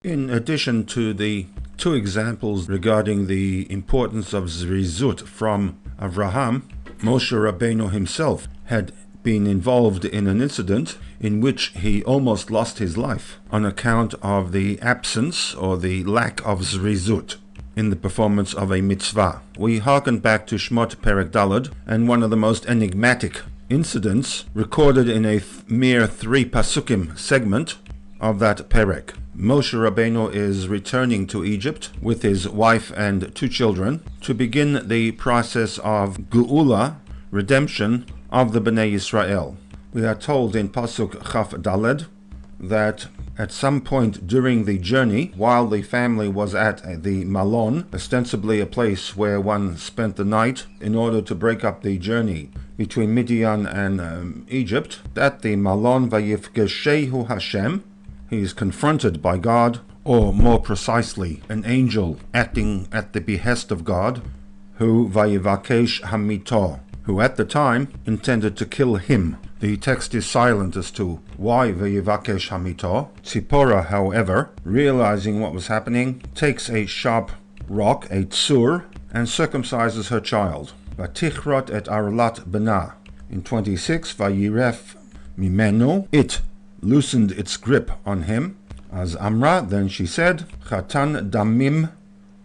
In addition to the two examples regarding the importance of Zrizut from Avraham, Moshe Rabbeinu himself had been involved in an incident in which he almost lost his life on account of the absence or the lack of Zrizut in the performance of a mitzvah. We hearken back to Shmot Perek Daled, and one of the most enigmatic incidents recorded in a mere 3 pasukim segment of that Perek. Moshe Rabbeinu is returning to Egypt with his wife and 2 children to begin the process of Geula, redemption, of the Bnei Yisrael. We are told in Pasuk Chaf Daled that at some point during the journey, while the family was at the Malon, ostensibly a place where one spent the night in order to break up the journey between Midian and Egypt, at the Malon Vayifgeshehu Hashem, he is confronted by God, or more precisely, an angel acting at the behest of God, who Vayivakesh Hamito, who at the time intended to kill him. The text is silent as to why Vayivakesh Hamito. Tzipora, however, realizing what was happening, takes a sharp rock, a tsur, and circumcises her child. Vatichrot et arlat bena. In 26, Vayiref mimenu, it loosened its grip on him. As Amra, then she said, Chatan damim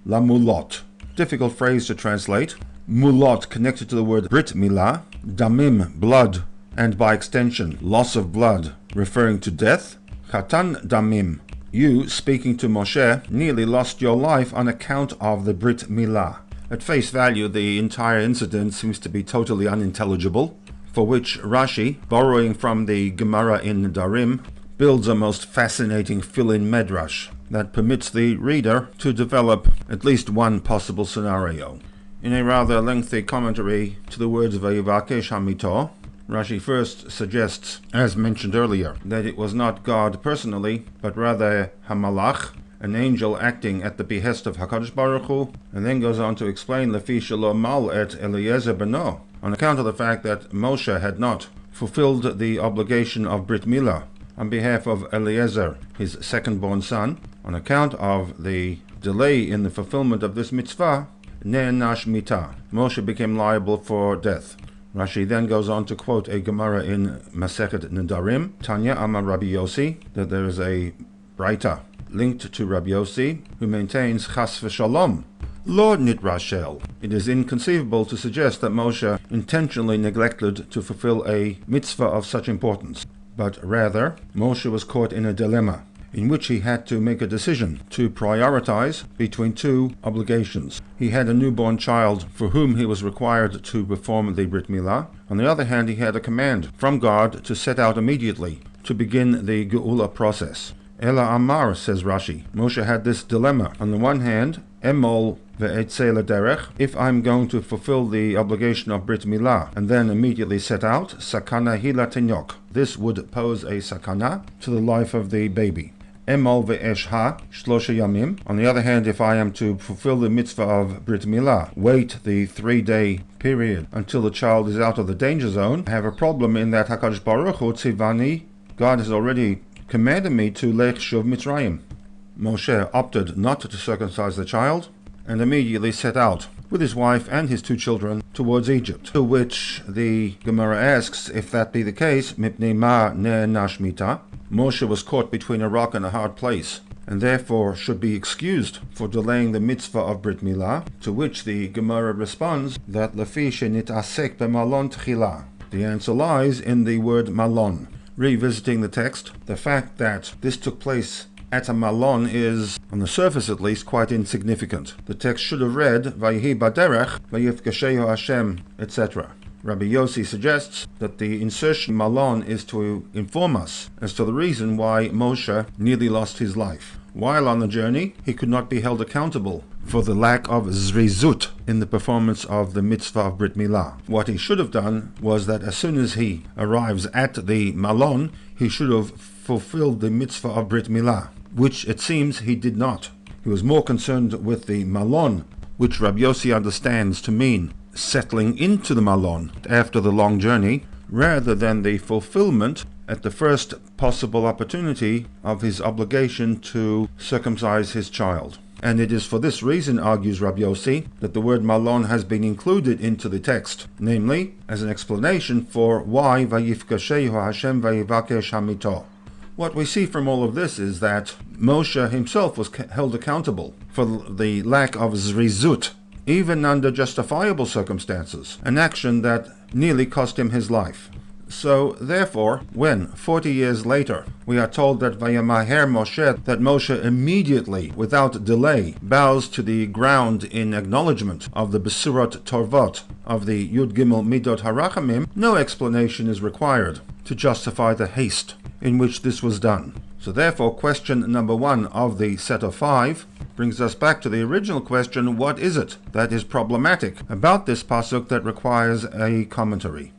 lamulot. Difficult phrase to translate. Mulot connected to the word Brit Milah, damim, blood, and by extension, loss of blood, referring to death. Chatan damim, you, speaking to Moshe, nearly lost your life on account of the Brit Milah. At face value, the entire incident seems to be totally unintelligible, for which Rashi, borrowing from the Gemara in Darim, builds a most fascinating fill-in medrash that permits the reader to develop at least one possible scenario. In a rather lengthy commentary to the words Vayivakesh Hamito, Rashi first suggests, as mentioned earlier, that it was not God personally, but rather Hamalach, an angel acting at the behest of HaKadosh Baruch Hu, and then goes on to explain Lefi shelo mal et Eliezer beno, on account of the fact that Moshe had not fulfilled the obligation of Brit Milah on behalf of Eliezer, his second-born son. On account of the delay in the fulfillment of this mitzvah, Ne'enash mita, Moshe became liable for death. Rashi then goes on to quote a Gemara in Masechet Nedarim, Tanya Amar Rabbi Yossi, that there is a Braita linked to Rabbi Yossi, who maintains Chas v'shalom, Lord Nit Rashel. It is inconceivable to suggest that Moshe intentionally neglected to fulfill a mitzvah of such importance, but rather Moshe was caught in a dilemma in which he had to make a decision to prioritize between 2 obligations. He had a newborn child for whom he was required to perform the Brit Milah. On the other hand, he had a command from God to set out immediately to begin the Geula process. Ela Amar, says Rashi, Moshe had this dilemma. On the one hand, Emol ve'etzeh lederech, if I'm going to fulfill the obligation of Brit Milah and then immediately set out, sakana hila tenyok. This would pose a sakana to the life of the baby. Emol ve'eshha shlosha yamim. On the other hand, if I am to fulfill the mitzvah of Brit Milah, wait the 3-day period until the child is out of the danger zone, I have a problem in that HaKadosh Baruch Hu tzivani, God has already commanded me to lech shuv Mitzrayim. Moshe opted not to circumcise the child and immediately set out with his wife and his 2 children towards Egypt. To which the Gemara asks, if that be the case, mipnei ma ne'enash mita, Moshe was caught between a rock and a hard place, and therefore should be excused for delaying the mitzvah of Brit Milah, to which the Gemara responds that lefi shenitasek b'malon tchila. The answer lies in the word malon. Revisiting the text, the fact that this took place at a malon is, on the surface at least, quite insignificant. The text should have read, Vayihi baderech, vayifgeshehu Hashem, etc. Rabbi Yossi suggests that the insertion malon is to inform us as to the reason why Moshe nearly lost his life. While on the journey, he could not be held accountable for the lack of zrizut in the performance of the mitzvah of Brit Milah. What he should have done was that as soon as he arrives at the malon, he should have fulfilled the mitzvah of Brit Milah, which it seems he did not. He was more concerned with the malon, which Rabbi Yossi understands to mean settling into the malon after the long journey, rather than the fulfillment at the first possible opportunity of his obligation to circumcise his child. And it is for this reason, argues Rabbi Yossi, that the word malon has been included into the text, namely, as an explanation for why Vayifkashehu Hashem Vayivakesh Hamito. What we see from all of this is that Moshe himself was held accountable for the lack of zrizut, even under justifiable circumstances, an action that nearly cost him his life. So, therefore, when, 40 years later, we are told that Vayamaher Moshe, that Moshe immediately, without delay, bows to the ground in acknowledgement of the Besurot Torvot of the Yud Gimel Midot Harachamim, no explanation is required to justify the haste in which this was done. So therefore, question number 1 of the set of 5 brings us back to the original question, what is it that is problematic about this pasuk that requires a commentary?